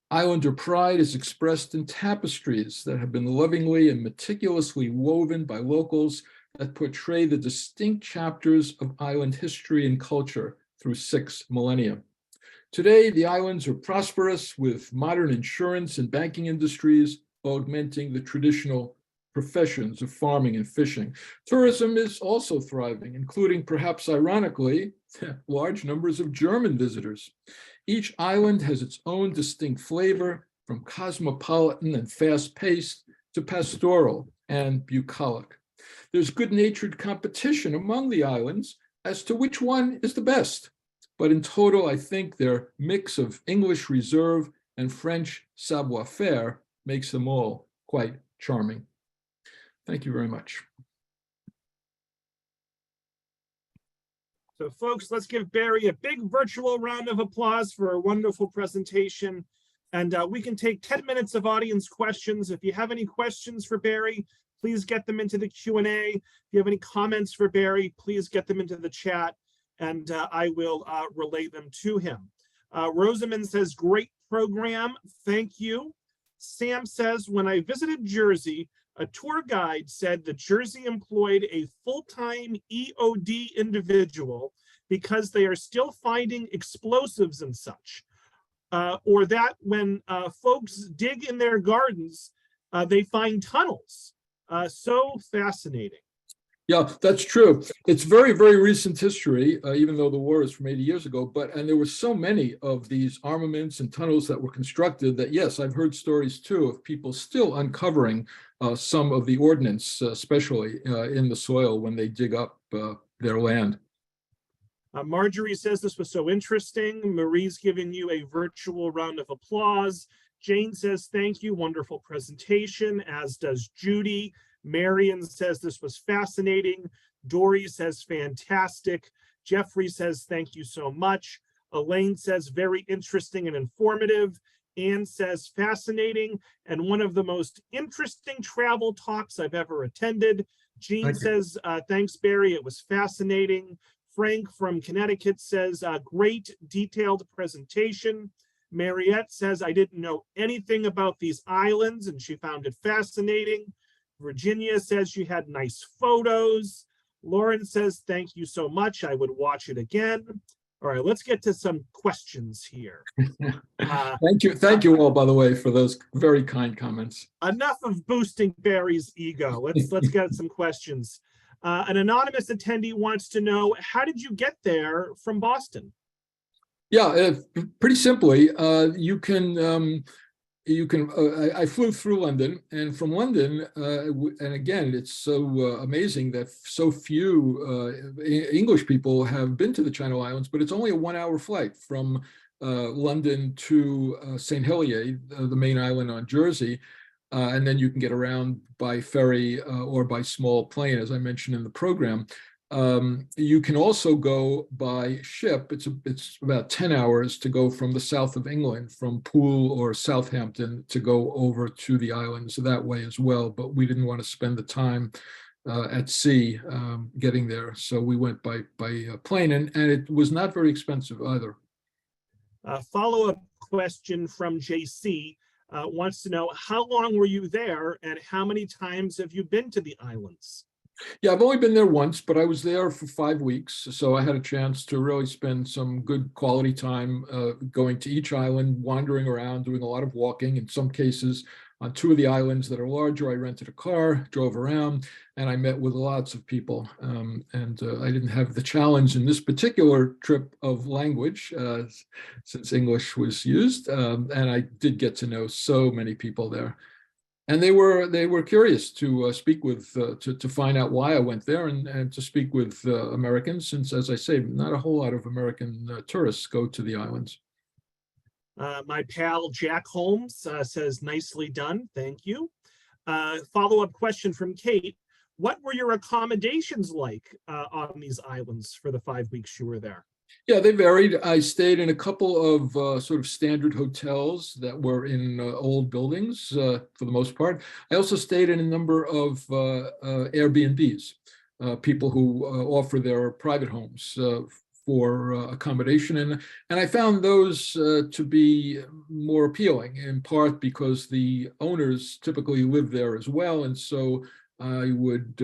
Islander pride is expressed in tapestries that have been lovingly and meticulously woven by locals that portray the distinct chapters of island history and culture through 6 millennia. Today, the islands are prosperous with modern insurance and banking industries, augmenting the traditional professions of farming and fishing. Tourism is also thriving, including, perhaps ironically, large numbers of German visitors. Each island has its own distinct flavor, from cosmopolitan and fast-paced to pastoral and bucolic. There's good-natured competition among the islands as to which one is the best. But in total, I think their mix of English reserve and French savoir-faire makes them all quite charming. Thank you very much. So folks, let's give Barry a big virtual round of applause for a wonderful presentation. And we can take 10 minutes of audience questions. If you have any questions for Barry, please get them into the Q&A. If you have any comments for Barry, please get them into the chat, and I will relay them to him. Rosamond says, great program, thank you. Sam says, when I visited Jersey, a tour guide said that Jersey employed a full-time EOD individual because they are still finding explosives and such. Or that when folks dig in their gardens, they find tunnels. So fascinating. Yeah, that's true. It's very, very recent history, even though the war is from 80 years ago. And there were so many of these armaments and tunnels that were constructed that, yes, I've heard stories too of people still uncovering some of the ordnance, especially in the soil when they dig up their land. Marjorie says this was so interesting. Marie's giving you a virtual round of applause. Jane says, thank you, wonderful presentation, as does Judy. Marion says this was fascinating. Dory says fantastic. Jeffrey says thank you so much. Elaine says very interesting and informative. Anne says fascinating and one of the most interesting travel talks I've ever attended. Jean says thanks, Barry, it was fascinating. Frank from Connecticut says great detailed presentation. Mariette says I didn't know anything about these islands and she found it fascinating. Virginia says she had nice photos. Lauren says, thank you so much. I would watch it again. All right, let's get to some questions here. Thank you. Thank you all, by the way, for those very kind comments. Enough of boosting Barry's ego. Let's get some questions. An anonymous attendee wants to know, how did you get there from Boston? Yeah, pretty simply, I flew through London, and from London, and again, it's so amazing that so few English people have been to the Channel Islands, but it's only a 1-hour flight from London to St. Helier, the main island on Jersey, and then you can get around by ferry or by small plane, as I mentioned in the program. You can also go by ship. It's about 10 hours to go from the south of England, from Poole or Southampton, to go over to the islands that way as well. But we didn't want to spend the time at sea getting there, so we went by plane, and it was not very expensive either. Follow-up question from JC wants to know, how long were you there and how many times have you been to the islands? Yeah, I've only been there once, but I was there for 5 weeks. So I had a chance to really spend some good quality time going to each island, wandering around, doing a lot of walking. In some cases, on 2 of the islands that are larger, I rented a car, drove around, and I met with lots of people. I didn't have the challenge in this particular trip of language, since English was used. And I did get to know so many people there. And they were curious to speak with, to find out why I went there, and to speak with Americans, since, as I say, not a whole lot of American tourists go to the islands. My pal Jack Holmes says, nicely done, thank you. Follow-up question from Kate. What were your accommodations like on these islands for the 5 weeks you were there? Yeah, they varied. I stayed in a couple of sort of standard hotels that were in old buildings for the most part. I also stayed in a number of Airbnbs, people who offer their private homes for accommodation. And I found those to be more appealing, in part because the owners typically live there as well. And so I would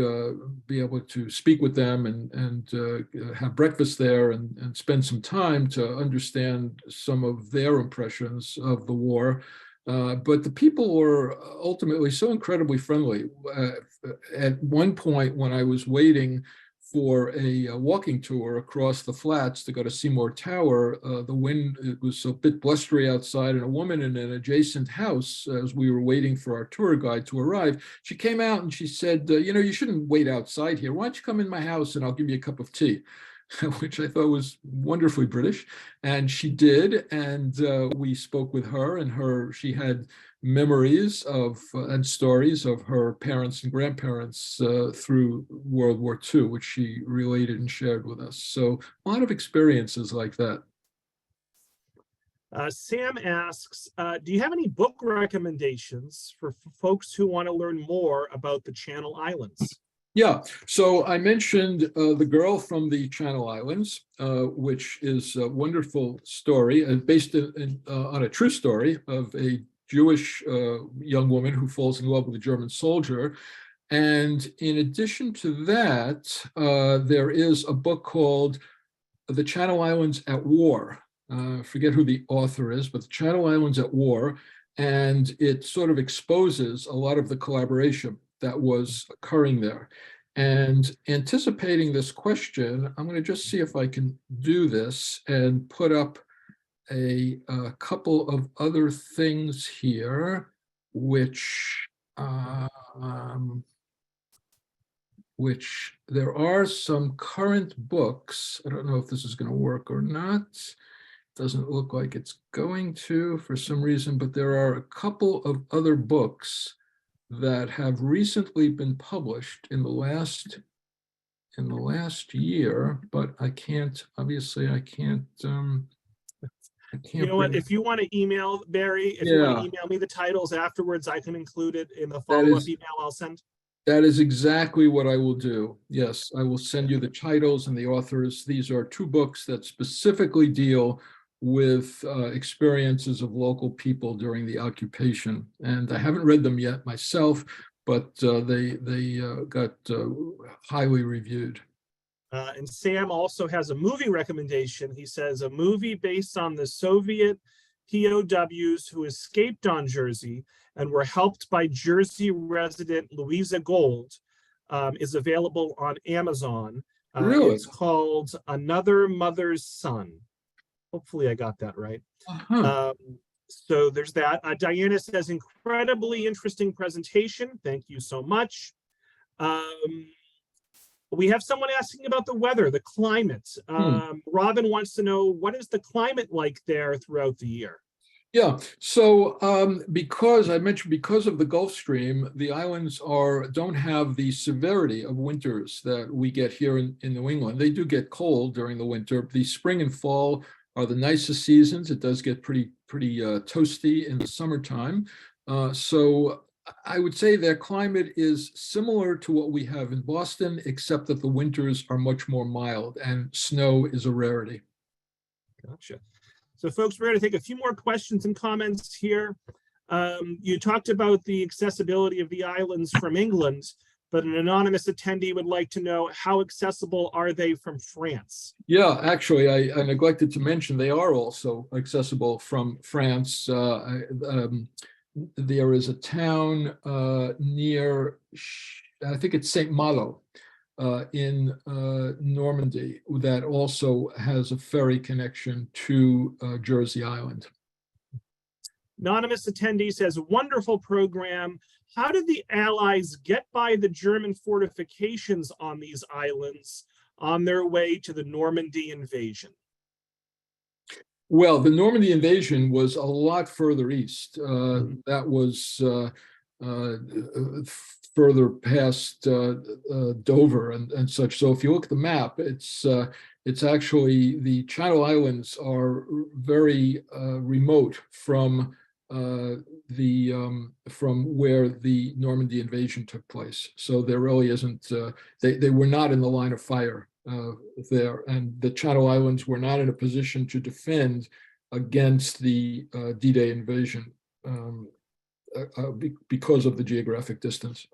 be able to speak with them and have breakfast there and spend some time to understand some of their impressions of the war. But the people were ultimately so incredibly friendly. At one point, when I was waiting for a walking tour across the flats to go to Seymour Tower, the wind, it was a bit blustery outside, and a woman in an adjacent house, as we were waiting for our tour guide to arrive, she came out and she said, you know, you shouldn't wait outside here. Why don't you come in my house and I'll give you a cup of tea? Which I thought was wonderfully British. And she did. And we spoke with her, and she had memories of and stories of her parents and grandparents through World War II, which she related and shared with us. So a lot of experiences like that. Sam asks, do you have any book recommendations for folks who want to learn more about the Channel Islands? Yeah, so I mentioned The Girl from the Channel Islands, which is a wonderful story based on a true story of a Jewish young woman who falls in love with a German soldier. And in addition to that, there is a book called The Channel Islands at War. Forget who the author is, but The Channel Islands at War. And it sort of exposes a lot of the collaboration that was occurring there. And anticipating this question, I'm going to just see if I can do this and put up a couple of other things here, which there are some current books. I don't know if this is going to work or not. Doesn't look like it's going to for some reason, but there are a couple of other books that have recently been published in the last year, but I can't, obviously I can't You know what, if you want to email Barry, if you want to email me the titles afterwards, I can include it in the follow-up email I'll send. That is exactly what I will do. Yes, I will send you the titles and the authors. These are two books that specifically deal with experiences of local people during the occupation. And I haven't read them yet myself, but they got highly reviewed. And Sam also has a movie recommendation. He says a movie based on the Soviet POWs who escaped on Jersey and were helped by Jersey resident Louisa Gold is available on Amazon. Really? It's called Another Mother's Son. Hopefully I got that right. So there's that. Diana says, incredibly interesting presentation. Thank you so much. We have someone asking about the weather, the climate. Robin wants to know, what is the climate like there throughout the year? Yeah, so because I mentioned, because of the Gulf Stream, the islands don't have the severity of winters that we get here in New England. They do get cold during the winter. The spring and fall are the nicest seasons. It does get pretty toasty in the summertime. So I would say their climate is similar to what we have in Boston, except that the winters are much more mild and snow is a rarity. Gotcha. So folks, we're going to take a few more questions and comments here. You talked about the accessibility of the islands from England, but an anonymous attendee would like to know, how accessible are they from France? Yeah, actually, I neglected to mention they are also accessible from France. There is a town near, I think it's Saint Malo in Normandy that also has a ferry connection to Jersey Island. Anonymous attendee says, wonderful program. How did the Allies get by the German fortifications on these islands on their way to the Normandy invasion? Well, the Normandy invasion was a lot further east. That was further past Dover and such. So if you look at the map, it's It's actually, the Channel Islands are very remote from from where the Normandy invasion took place. So there really isn't, they were not in the line of fire there, and the Channel Islands were not in a position to defend against the D-Day invasion because of the geographic distance.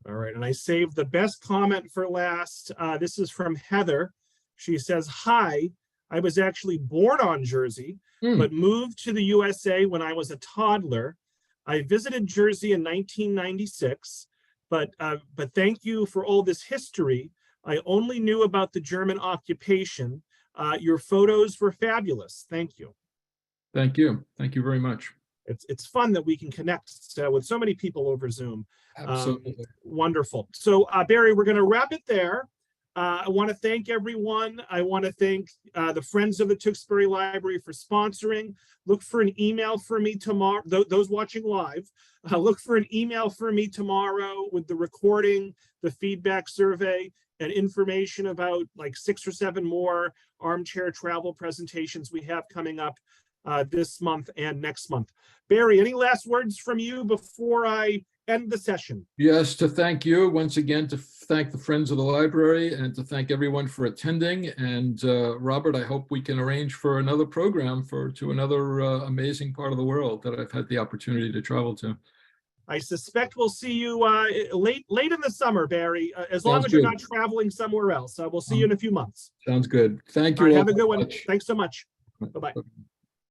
All right, and I saved the best comment for last. This is from Heather. She says, "Hi, I was actually born on Jersey, but moved to the USA when I was a toddler. I visited Jersey in 1996, but thank you for all this history. I only knew about the German occupation. Your photos were fabulous. Thank you." Thank you. Thank you very much. It's fun that we can connect with so many people over Zoom. Absolutely. Wonderful. So Barry, we're going to wrap it there. I want to thank everyone. I want to thank the Friends of the Tewksbury Library for sponsoring. Look for an email from me tomorrow. Those watching live, look for an email from me tomorrow with the recording, the feedback survey, and information about like 6 or 7 more armchair travel presentations we have coming up this month and next month. Barry, any last words from you before I end the session? Yes, to thank you once again, to thank the Friends of the Library, and to thank everyone for attending. And Robert, I hope we can arrange for another program to another amazing part of the world that I've had the opportunity to travel to. I suspect we'll see you late in the summer, Barry, as long Sounds as you're good. not traveling somewhere else. We'll see you in a few months. Sounds good. Thank All you right, all have a good very one. much. Thanks so much. Bye-bye.